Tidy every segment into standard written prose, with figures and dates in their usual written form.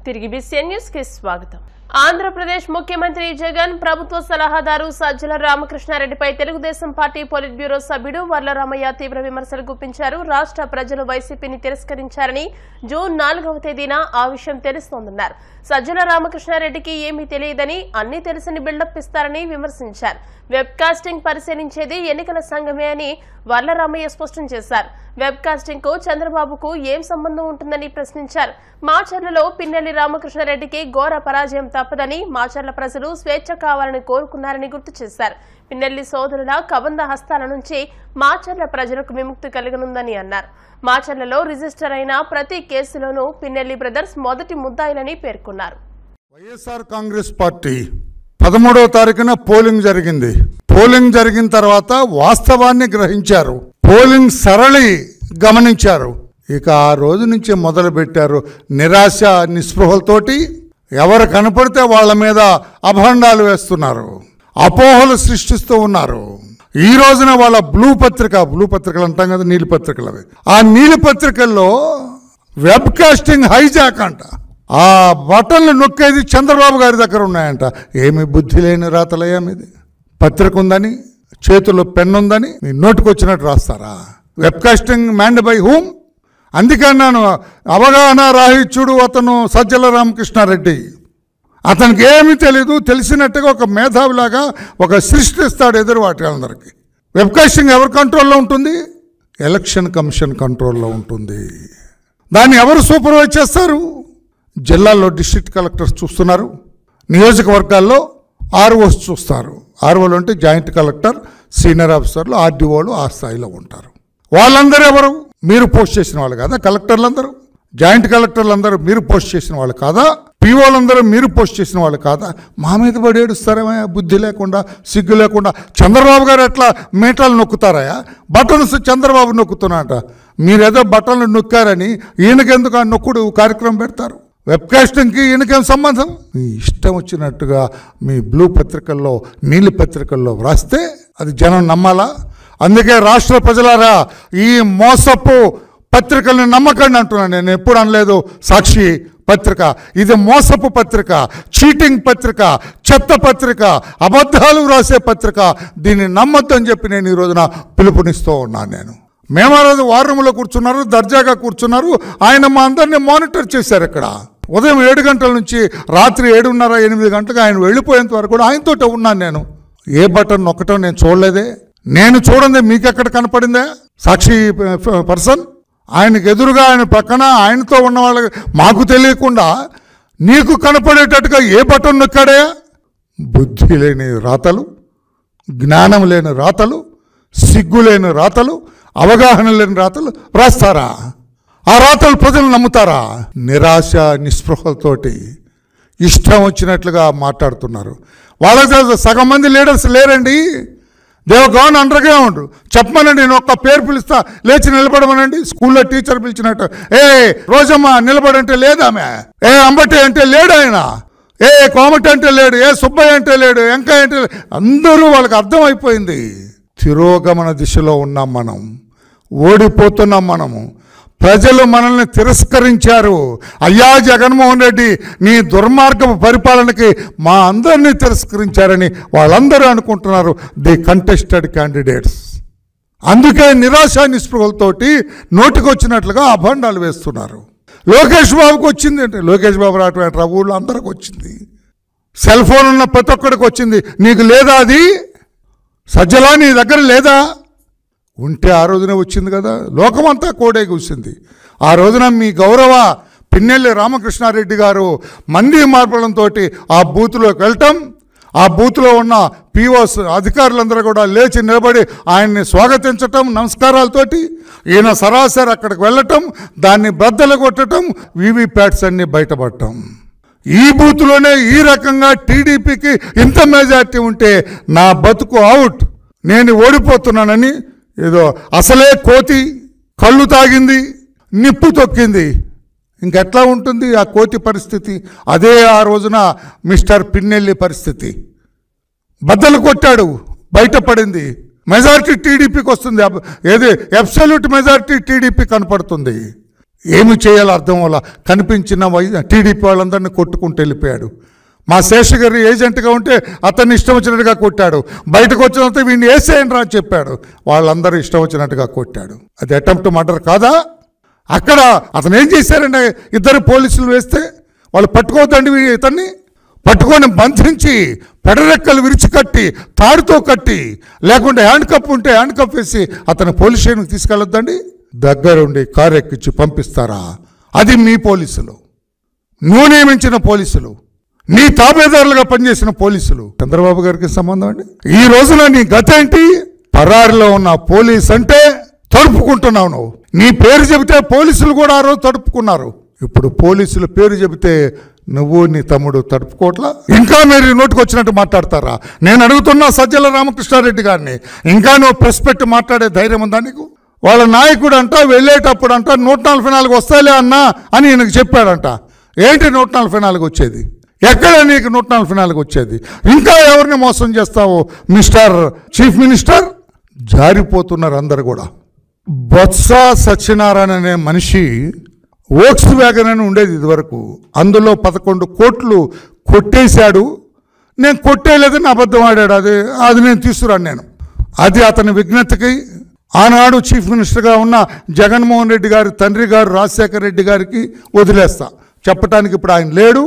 తిరిగి BCN news కి స్వాగతం. ఆంధ్రప్రదేశ్ ముఖ్యమంత్రి జగన్ ప్రభుత్వ సలహాదారు Sajjala రామకృష్ణారెడ్డిపై Telugu Desam party polit bureau సభ్యుడు వర్లరామయ్య తీవ్ర విమర్శలు గుప్పించారు. రాష్ట్ర ప్రజలు వైసీపీని తిరస్కరించారని జూన్ 4వ తేదీన ఆ విషయం తెలుస్తోందన్నారు. సజ్జల రామకృష్ణారెడ్డికి ఏమీ తెలియదని అన్ని తెలుసని బిల్డప్ ఇస్తారని విమర్శించారు. వెబ్ కాస్టింగ్ పరిశీలించేది ఎన్నికల సంఘమే అని వర్లరామయ్య స్పష్టం చేశారు. వెబ్ కాస్టింగ్ కు చంద్రబాబుకు ఏం సంబంధం ఉంటుందని ప్రశ్నించారు. మాచర్లలో పిన్నెల్లి రామకృష్ణారెడ్డికి ఘోర పరాజయం తప్పదని మాచర్ల ప్రజలు స్వేచ్ఛ కావాలని కోరుకున్నారని గుర్తు చేశారు. పిన్నెల్లి సోదరుల కబంధ హస్తాల నుంచి మాచర్ల ప్రజలకు విముక్తి కలగనుందని అన్నారు. మాచర్లలో రిజిస్టర్ అయిన ప్రతి కేసులోనూ పిన్నెల్లి బ్రదర్స్ మొదటి ముద్దాయిలని పేర్కొన్నారు. వైఎస్ఆర్ కాంగ్రెస్ పార్టీ 13వ తారీఖున పోలింగ్ జరిగింది. పోలింగ్ జరిగిన తర్వాత వాస్తవాన్ని గ్రహించారు. పోలింగ్ సరళి గమనించారు. ఇక ఆ రోజు నుంచి మొదలు పెట్టారు నిరాశ నిస్పృహలతోటి ఎవరు కనపడితే వాళ్ళ మీద అభండాలు వేస్తున్నారు, అపోహలు సృష్టిస్తూ ఉన్నారు. ఈ రోజున వాళ్ళ బ్లూ పత్రికలు అంటాం కదా, నీలి పత్రికలు అవి. ఆ నీలి పత్రికల్లో వెబ్ కాస్టింగ్ హైజాక్ అంట. ఆ బటన్లు నొక్కేది చంద్రబాబు గారి దగ్గర ఉన్నాయంట. ఏమి బుద్ధి లేని రాతలయ్యా మీది. పత్రిక ఉందని, చేతుల్లో పెన్ ఉందని మీ నోటికి వచ్చినట్టు రాస్తారా? Web casting manned by whom? అందుకన్నాను అవగాహన రాహిత్యుడు అతను సజ్జల రామకృష్ణారెడ్డి. అతనికి ఏమీ తెలీదు, తెలిసినట్టుగా ఒక మేధావిలాగా ఒక సృష్టిస్తాడు ఎదురు వాటిలందరికీ. వెబ్ కాస్టింగ్ ఎవరి కంట్రోల్లో ఉంటుంది? ఎలక్షన్ కమిషన్ కంట్రోల్లో ఉంటుంది. దాన్ని ఎవరు సూపర్వైజ్ చేస్తారు? జిల్లాల్లో డిస్ట్రిక్ట్ కలెక్టర్స్ చూస్తున్నారు, నియోజకవర్గాల్లో ఆర్ఓస్ చూస్తారు. ఆర్ఓలు అంటే జాయింట్ కలెక్టర్, సీనియర్ ఆఫీసర్లు, ఆర్డీఓలు ఆ స్థాయిలో ఉంటారు. వాళ్ళందరూ ఎవరు? మీరు పోస్ట్ చేసిన వాళ్ళు కాదా? కలెక్టర్లందరూ, జాయింట్ కలెక్టర్లందరూ మీరు పోస్ట్ చేసిన వాళ్ళు కాదా? పీఓలందరూ మీరు పోస్ట్ చేసిన వాళ్ళు కాదా? మా మీద పడి ఏడుస్తారేమయ్యా బుద్ధి లేకుండా, సిగ్గు లేకుండా. చంద్రబాబు గారు ఎట్లా మీటర్లు నొక్కుతారయా? బటన్స్ చంద్రబాబు నొక్కుతున్నాట. మీరేదో బటన్లు నొక్కారని ఈయనకెందుకు ఆ నొక్కుడు కార్యక్రమం పెడతారు? వెబ్ కాస్టింగ్కి ఈయనకేం సంబంధం? మీ ఇష్టం వచ్చినట్టుగా మీ బ్లూ పత్రికల్లో, నీలి పత్రికల్లో వ్రాస్తే అది జనం నమ్మాలా? అందుకే రాష్ట్ర ప్రజలారా, ఈ మోసపు పత్రికల్ని నమ్మకండి అంటున్నాను. నేను ఎప్పుడు అనలేదు సాక్షి పత్రిక ఇది మోసపు పత్రిక, చీటింగ్ పత్రిక, చెత్త పత్రిక, అబద్ధాలు వ్రాసే పత్రిక. దీన్ని నమ్మొద్దు అని చెప్పి నేను ఈ రోజున పిలుపునిస్తూ ఉన్నాను. నేను మేము ఆ రోజు వార్ రూమ్లో కూర్చున్నారు, దర్జాగా కూర్చున్నారు. ఆయన మా అందరినీ మానిటర్ చేశారు. ఇక్కడ ఉదయం 7 గంటల నుంచి రాత్రి 7:30, 8 గంటలకు ఆయన వెళ్ళిపోయేంత వరకు కూడా ఆయనతో ఉన్నాను. నేను ఏ బటన్ నొక్కటం నేను చూడలేదే. నేను చూడండి మీకు ఎక్కడ కనపడిందే? సాక్షి పర్సన్ ఆయనకు ఎదురుగా, ఆయన పక్కన, ఆయనతో ఉన్న వాళ్ళకి మాకు తెలియకుండా నీకు కనపడేటట్టుగా ఏ బటన్ నొక్కాడే? బుద్ధి లేని రాతలు, జ్ఞానం లేని రాతలు, సిగ్గు లేని రాతలు, అవగాహన లేని రాతలు రాస్తారా? ఆ రాతలు ప్రజలు నమ్ముతారా? నిరాశ నిస్పృహలతోటి ఇష్టం వచ్చినట్లుగా మాట్లాడుతున్నారు. వాళ్ళకి సగం మంది లీడర్స్ లేరండి. They've gone underground. చెప్పమనండి, నేను ఒక్క పేరు పిలుస్తా, లేచి నిలబడమనండి. స్కూల్లో టీచర్ పిలిచినట్టు ఏ రోజమ్మ నిలబడంటే లేదామె, ఏ అంబటి అంటే లేడు ఆయన, ఏ కోమటి అంటే లేడు, ఏ సుబ్బయ్య అంటే లేడు, వెంకయ్య అంటే లేడు. అందరూ వాళ్ళకి అర్థమైపోయింది. తిరోగమన దిశలో ఉన్నాం మనం, ఓడిపోతున్నాం మనము. ప్రజలు మనల్ని తిరస్కరించారు. అయ్యా జగన్మోహన్ రెడ్డి, నీ దుర్మార్గపు పరిపాలనకి మా అందరినీ తిరస్కరించారని వాళ్ళందరూ అనుకుంటున్నారు, ది కంటెస్టెడ్ క్యాండిడేట్స్. అందుకే నిరాశ నిస్పృహలతోటి నోటికొచ్చినట్లుగా అభండాలు వేస్తున్నారు. లోకేష్ బాబుకి వచ్చింది అంటే, లోకేష్ బాబు రావటం ఊళ్ళో అందరికి వచ్చింది. సెల్ ఫోన్ ఉన్న ప్రతి ఒక్కడికి వచ్చింది. నీకు లేదా? అది సజ్జలా నీ దగ్గర లేదా? ఉంటే ఆ రోజునే వచ్చింది కదా. లోకమంతా కోడే కూసింది. ఆ రోజున మీ గౌరవ పిన్నెల్లి రామకృష్ణారెడ్డి గారు మంది మార్పడంతో ఆ బూత్లోకి వెళ్ళటం, ఆ బూత్లో ఉన్న పీఓస్ అధికారులందరూ కూడా లేచి నిలబడి ఆయన్ని స్వాగతించటం నమస్కారాలతోటి. ఈయన సరాసరి అక్కడికి వెళ్ళటం, దాన్ని బద్దలు కొట్టడం, వీవీప్యాట్స్ అన్నీ బయటపడటం. ఈ బూత్లోనే ఈ రకంగా టీడీపీకి ఇంత మెజార్టీ ఉంటే నా బతుకు అవుట్, నేను ఓడిపోతున్నానని ఏదో అసలే కోతి కళ్ళు తాగింది, నిప్పు తొక్కింది. ఇంకెట్లా ఉంటుంది ఆ కోతి పరిస్థితి? అదే ఆ రోజున మిస్టర్ పిన్నెల్లి పరిస్థితి. బద్దలు కొట్టాడు, బయటపడింది. మెజారిటీ టీడీపీకి వస్తుంది. ఏది అబ్సల్యూట్ మెజారిటీ టీడీపీ కనపడుతుంది. ఏమి చేయాలో అర్థం వల్ల కనిపించిన టీడీపీ వాళ్ళందరినీ కొట్టుకుంటూ వెళ్ళిపోయాడు. మా శేషగిరి ఏజెంట్గా ఉంటే అతన్ని ఇష్టం వచ్చినట్టుగా కొట్టాడు. బయటకు వచ్చినంత వీడిని వేసేయండి రా చెప్పాడు. వాళ్ళందరూ ఇష్టం వచ్చినట్టుగా కొట్టాడు. అది అటెంప్ట్ మర్డర్ కాదా? అక్కడ అతను ఏం చేశారండి? ఇద్దరు పోలీసులు వేస్తే వాళ్ళు పట్టుకోవద్దండి ఇతన్ని పట్టుకొని బంధించి పెడరెక్కలు విరిచి కట్టి తాడుతో కట్టి, లేకుంటే హ్యాండ్ కప్ ఉంటే హ్యాండ్ కప్ వేసి అతను పోలీస్ స్టేషన్కి తీసుకెళ్ళొద్దండి. దగ్గరుండి కారు ఎక్కించి పంపిస్తారా? అది మీ పోలీసులు, నువ్వు నియమించిన పోలీసులు, నీ తాబేదారులుగా పనిచేసిన పోలీసులు. చంద్రబాబు గారికి సంబంధం అండి. ఈ రోజున నీ గత ఏంటి? పరారిలో ఉన్న పోలీస్ అంటే తడుపుకుంటున్నావు నువ్వు. నీ పేరు చెబితే పోలీసులు కూడా ఆ రోజు తడుపుకున్నారు. ఇప్పుడు పోలీసుల పేరు చెబితే నువ్వు నీ తమ్ముడు తడుపుకోవట్లా? ఇంకా మీరు నోటికి వచ్చినట్టు మాట్లాడతారా? నేను అడుగుతున్నా సజ్జల రామకృష్ణారెడ్డి గారిని, ఇంకా నువ్వు ప్రెస్ పెట్టి మాట్లాడే ధైర్యం ఉందా నీకు? వాళ్ళ నాయకుడు అంట వెళ్ళేటప్పుడు అంట 144 వస్తాయిలే అన్నా అని ఈయనకు చెప్పాడంట. ఏంటి 144 వచ్చేది? ఎక్కడ నీకు 144 వచ్చేది? ఇంకా ఎవరిని మోసం చేస్తావు మిస్టర్ చీఫ్ మినిస్టర్? జారిపోతున్నారు అందరు కూడా. బొత్స సత్యనారాయణ అనే మనిషి వోక్స్ వ్యాగన్ అని ఉండేది ఇదివరకు, అందులో 11 కోట్లు కొట్టేశాడు. నేను కొట్టేయలేదని అబద్ధం ఆడాడు. అది నేను తీసుకురాను. నేను అది అతని విజ్ఞతకి ఆనాడు చీఫ్ మినిస్టర్గా ఉన్న జగన్మోహన్ రెడ్డి గారి తండ్రి గారు రాజశేఖర రెడ్డి గారికి వదిలేస్తా. చెప్పడానికి ఇప్పుడు ఆయన లేడు,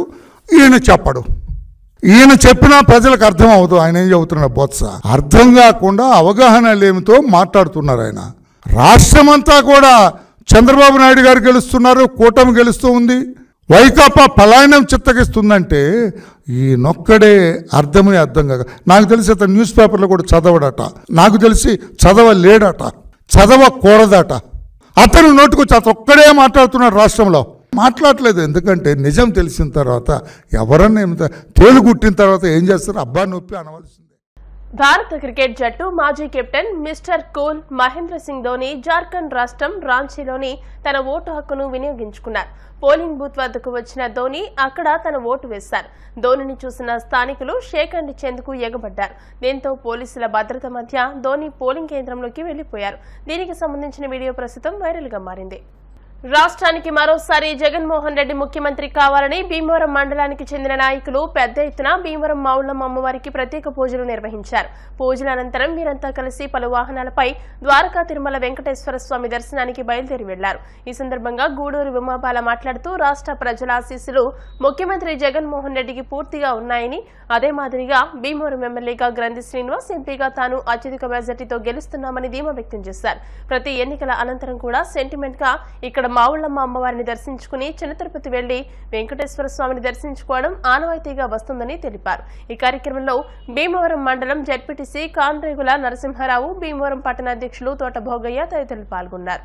ఈయన చెప్పడు. ఈయన చెప్పినా ప్రజలకు అర్థం అవ్వదు. ఆయన ఏం చెబుతున్నాడు? బొత్స అర్థం కాకుండా అవగాహన లేమితో మాట్లాడుతున్నారు. ఆయన రాష్ట్రమంతా కూడా చంద్రబాబు నాయుడు గారు గెలుస్తున్నారు, కూటమి గెలుస్తూ ఉంది, వైకాపా పలాయనం చిత్తగిస్తుందంటే ఈయనొక్కడే అర్థం కాక. నాకు తెలిసి అతను న్యూస్ పేపర్లో కూడా చదవడట, నాకు తెలిసి చదవలేడట, చదవకూడదట. అతను నోటుకొచ్చి అతను ఒక్కడే మాట్లాడుతున్నాడు. రాష్ట్రంలో మాట్లాడలేదు. ఎందుకంటే నిజం తెలిసిన తర్వాత ఎవరన్నా తేలుగుట్టిన తర్వాత ఏం చేస్తారు? అబ్బా నొప్పి అనవలసింది. భారత క్రికెట్ జట్టు మాజీ captain mister cool Mahendra Singh Dhoni Jharkhand రాష్ట్రం రాంచీలోని తన ఓటు హక్కును వినియోగించుకున్నారు. పోలింగ్ బూత్ వద్దకు వచ్చిన ధోని అక్కడ తన ఓటు వేశారు. ధోనిని చూసిన స్థానికులు షేక్ హ్యాండ్ ఇచ్చేందుకు ఎగబడ్డారు. దీంతో పోలీసుల భద్రత మధ్య ధోని పోలింగ్ కేంద్రంలోకి వెళ్లిపోయారు. దీనికి సంబంధించిన వీడియో ప్రస్తుతం వైరల్ గా మారింది. రాష్ట్రానికి మరోసారి జగన్మోహన్ రెడ్డి ముఖ్యమంత్రి కావాలని భీమవరం మండలానికి చెందిన నాయకులు పెద్ద ఎత్తున భీమవరం మావుళ్లమ్మ అమ్మవారికి ప్రత్యేక పూజలు నిర్వహించారు. పూజల అనంతరం వీరంతా కలిసి పలు వాహనాలపై ద్వారకా తిరుమల వెంకటేశ్వర స్వామి దర్శనానికి బయలుదేరి వెళ్లారు. ఈ సందర్భంగా గూడూరు ఉమాబాల మాట్లాడుతూ రాష్ట్ర ప్రజల ఆశీస్సులు ముఖ్యమంత్రి జగన్మోహన్ రెడ్డికి పూర్తిగా ఉన్నాయని, అదే మాదిరిగా భీమవరం ఎమ్మెల్యేగా గ్రంథి శ్రీనివాస్, ఎంపీగా తాను అత్యధిక మెజార్టీతో గెలుస్తున్నామని ధీమా వ్యక్తం చేశారు. ప్రతి ఎన్నికల అనంతరం కూడా సెంటిమెంట్ గా ఇక్కడ మావుళ్లమ్మ అమ్మవారిని దర్శించుకుని చిన్న తిరుపతి వెళ్లి వెంకటేశ్వర స్వామిని దర్శించుకోవడం ఆనవాయితీగా వస్తుందని తెలిపారు. ఈ కార్యక్రమంలో భీమవరం మండలం జడ్పీటీసీ కాన్రేగుల నరసింహారావు, భీమవరం పట్టణ అధ్యక్షులు తోట భోగయ్య తదితరులు పాల్గొన్నారు.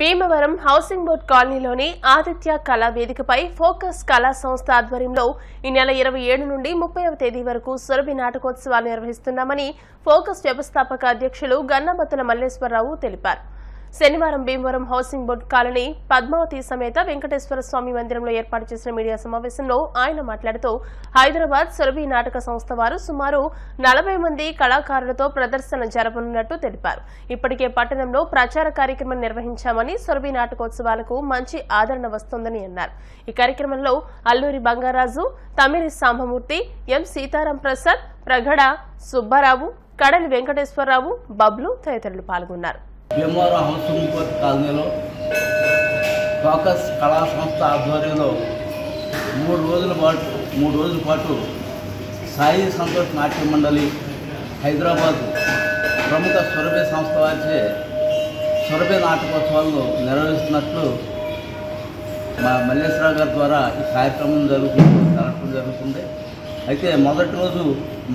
భీమవరం హౌసింగ్ బోర్డ్ కాలనీలోని ఆదిత్య కళా వేదికపై ఫోకస్ కళా సంస్థ ఆధ్వర్యంలో ఈ నెల 27 నుండి 30వ తేదీ వరకు సురభి నాటకోత్సవాలు నిర్వహిస్తున్నామని ఫోకస్ వ్యవస్థాపక అధ్యక్షులు గన్నబత్తుల మల్లేశ్వరరావు తెలిపారు. శనివారం Bhimavaram housing board colony Padmavati సమేత వెంకటేశ్వర స్వామి మందిరంలో ఏర్పాటు చేసిన మీడియా సమావేశంలో ఆయన మాట్లాడుతూ హైదరాబాద్ సురభి నాటక సంస్థ వారు సుమారు 40 మంది కళాకారులతో ప్రదర్శన జరపనున్నట్టు తెలిపారు. ఇప్పటికే పట్టణంలో ప్రచార కార్యక్రమం నిర్వహించామని సురభి నాటకోత్సవాలకు మంచి ఆదరణ వస్తోందని అన్నారు. ఈ కార్యక్రమంలో అల్లూరి బంగారాజు, తమిరి సాంబమూర్తి, ఎం సీతారాం ప్రసాద్, ప్రగడ సుబ్బారావు, కడలి వెంకటేశ్వరరావు, బబ్లు తదితరులు పాల్గొన్నారు. భీమవరం హౌసింగ్ బోర్డు కాలనీలో ఫోకస్ కళా సంస్థ ఆధ్వర్యంలో 3 రోజుల పాటు సాయి సంతోష్ నాట్య మండలి హైదరాబాద్ ప్రముఖ సురభి సంస్థ వారిచే సురభి నాటకోత్సవాలను నిర్వహిస్తున్నట్లు మా మల్లేశ్వరరావు గారి ద్వారా ఈ కార్యక్రమం జరుగుతుంది. అయితే మొదటి రోజు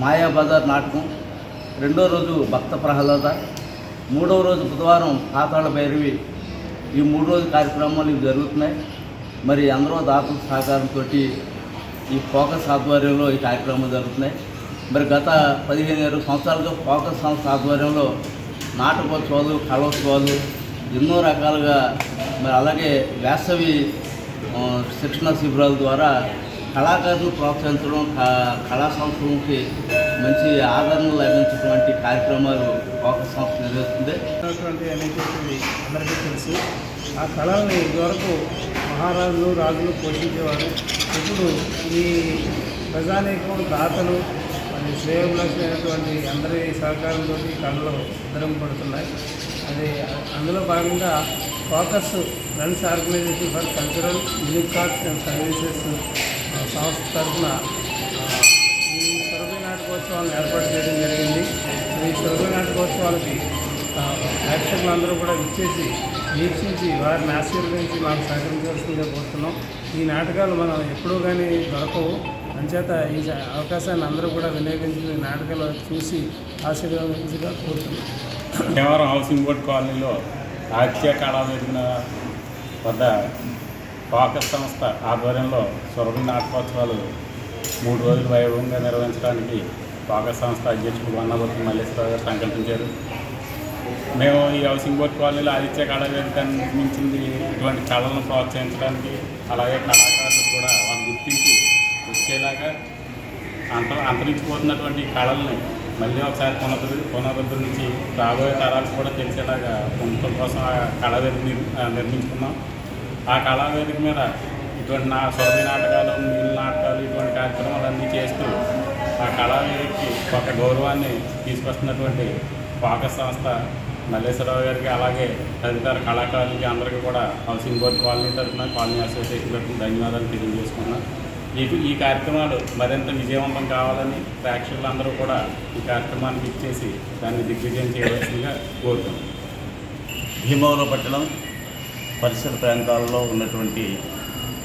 మాయాబజార్ నాటకం, రెండో రోజు భక్త ప్రహ్లాద, మూడవ రోజు బుధవారం పాతాళ భైరవి. ఈ 3 రోజుల కార్యక్రమాలు ఇవి జరుగుతున్నాయి. మరి అందరూ దాతల సహకారంతో ఈ ఫోకస్ ఆధ్వర్యంలో ఈ కార్యక్రమాలు జరుగుతున్నాయి. మరి గత 15 సంవత్సరాలుగా ఫోకస్ సంస్థ ఆధ్వర్యంలో నాటకోత్సవాలు, కళోత్సవాలు ఎన్నో రకాలుగా, మరి అలాగే వేసవి శిక్షణ శిబిరాల ద్వారా కళాకారులు ప్రోత్సహించడం, కళా సంస్కృతికి మంచి ఆదరణ లభించేటువంటి కార్యక్రమాలు ఫోకస్ సంస్థ నిర్వహిస్తుంది. అందరికీ తెలుసు. ఆ కళల్ని ఇదివరకు మహారాజులు, రాజులు పోషించేవారు. ఇప్పుడు ఈ ప్రజానీకం, దాతలు, మరి శ్రేయోభిలాషులైనటువంటి అందరి సహకారంతో కళలు ఉద్ధరింపబడుతున్నాయి. అది అందులో భాగంగా focus friends organisation for cultural unique arts and services సంస్థ తరఫున ఈ సురభి నాటకోత్సవాలను ఏర్పాటు చేయడం జరిగింది. ఈ సురభి నాటకోత్సవాలకి ప్రేక్షకులు అందరూ కూడా విచ్చేసి వీక్షించి వారిని ఆశీర్వదించి మాకు సహకరించవలసిందిగా కోరుతున్నాం. ఈ నాటకాలు మనం ఎప్పుడూ కానీ దొరకవు. అంచేత ఈ అవకాశాన్ని అందరూ కూడా వినియోగించి నాటకాలు చూసి ఆశీర్వదించగా కోరుతున్నాం. భీమవరం హౌసింగ్ బోర్డు కాలనీలో ఆదిత్య కళావేదిక వద్ద ఫోకస్ సంస్థ ఆధ్వర్యంలో సురభి నాటకోత్సవాలు 3 రోజులు వైభవంగా నిర్వహించడానికి ఫోకస్ సంస్థ అధ్యక్షుడు వన్నబొత్తి మల్లేశ్వరరావు గారు సంకల్పించారు. మేము ఈ హౌసింగ్ బోర్డు కాలనీలో ఆదిత్య కళావేదిక నిర్మించింది ఇటువంటి కళలను ప్రోత్సహించడానికి, అలాగే కళాకారులు కూడా వాళ్ళు గుర్తించి వచ్చేలాగా అంతరించిపోతున్నటువంటి కళల్ని మళ్ళీ ఒకసారి పునరుద్ధరించి రాబోయే తరాలకు కూడా తెలిసేలాగా ప్రభుత్వం కోసం ఆ కళావేదిక నిర్మించుకున్నాం. ఆ కళావేదిక మీద ఇటువంటి సురభి నాటకాలు, నీళ్ళ నాటకాలు, ఇటువంటి కార్యక్రమాలన్నీ చేస్తూ ఆ కళావేదికకి ఒక గౌరవాన్ని తీసుకొస్తున్నటువంటి ఫోకస్ సంస్థ మల్లేశ్వరరావు గారికి, అలాగే తదితర కళాకారులకి అందరికీ కూడా హౌసింగ్ బోర్డు కాలనీ తరఫున, కాలనీ అసోసియేషన్ తరఫున ధన్యవాదాలు తెలియజేసుకున్నాం. ఈ కార్యక్రమాలు మరింత విజయవంతం కావాలని ప్రేక్షకులందరూ కూడా ఈ కార్యక్రమానికి ఇచ్చేసి దాన్ని దిగ్విజయం చేయవలసిందిగా కోరుతున్నాం. భీమవరం పట్టణం పరిసర ప్రాంతాల్లో ఉన్నటువంటి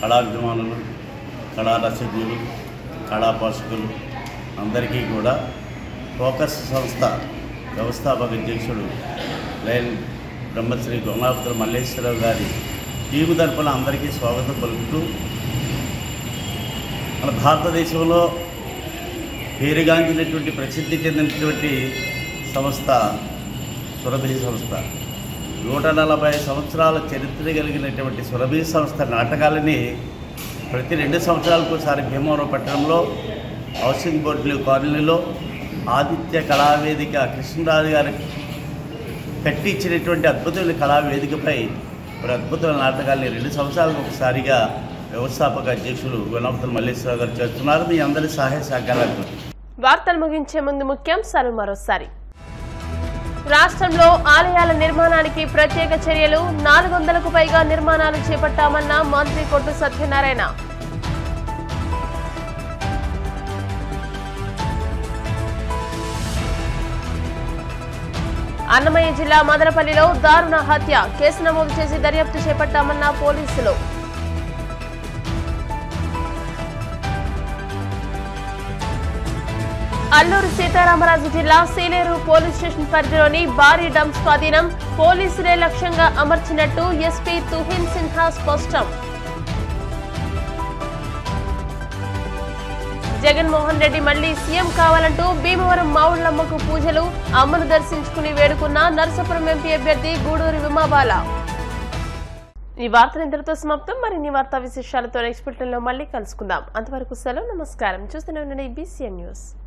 కళాభిమానులు, కళారసజ్ఞులు, కళాపోషకులు అందరికీ కూడా ఫోకస్ సంస్థ వ్యవస్థాపక అధ్యక్షుడు లైన్ బ్రహ్మశ్రీ గొంగాపుత్ర మల్లేశ్వరరావు గారి టీము తరపున అందరికీ స్వాగతం పలుకుతూ, మన భారతదేశంలో పేరుగాంచినటువంటి ప్రసిద్ధి చెందినటువంటి సంస్థ సురభి సంస్థ. 140 సంవత్సరాల చరిత్ర కలిగినటువంటి సురభి సంస్థ నాటకాలని ప్రతి 2 సంవత్సరాలకు ఒకసారి భీమవరం పట్టణంలో హౌసింగ్ బోర్డు కాలనీలో ఆదిత్య కళావేదిక కృష్ణరాజు గారి కట్టి ఇచ్చినటువంటి అద్భుతమైన కళావేదికపై మరి అద్భుతమైన నాటకాలని 2 సంవత్సరాలకు ఒకసారిగా వ్యవస్థాపక అధ్యక్షులు వనపర్తి మల్లేశ్వరరావు గారు చేస్తున్నారు. మీ అందరి సహాయ సహకారాలు. వార్తలు ముగించే ముందు ముఖ్యాంశాలు మరోసారి. రాష్ట్రంలో ఆలయాల నిర్మాణానికి ప్రత్యేక చర్యలు, 400కు పైగా నిర్మాణాలు చేపట్టామన్న మంత్రి కొట్టు సత్యనారాయణ. అన్నమయ్య జిల్లా మదనపల్లిలో దారుణ హత్య, కేసు నమోదు చేసి దర్యాప్తు చేపట్టామన్న పోలీసులు. అల్లూరు సీతారామరాజు జిల్లా సీలేరు పోలీస్ స్టేషన్ పరిధిలోని భారీ డంప్ స్వాధీనం, పోలీసులే లక్ష్యంగా అమర్చినట్టు ఎస్పీ తుహిన్ సిన్హా స్పష్టం. జగన్మోహన్ రెడ్డి మళ్లీ సీఎం కావాలంటూ భీమవరం మావుళ్లమ్మకు పూజలు, అమ్మను దర్శించుకుని వేడుకున్న నరసాపురం ఎంపీ అభ్యర్థి గూడూరి విమాబాల. ఈ వార్తలు ఇంతటితో సమాప్తం. మరిన్ని వార్తా విశేషాలతో నెక్స్ట్ బులెటిన్లో మళ్ళీ కలుసుకుందాం. అంతవరకు సెలవు, నమస్కారం. చూస్తూనే ఉండండి BCN న్యూస్.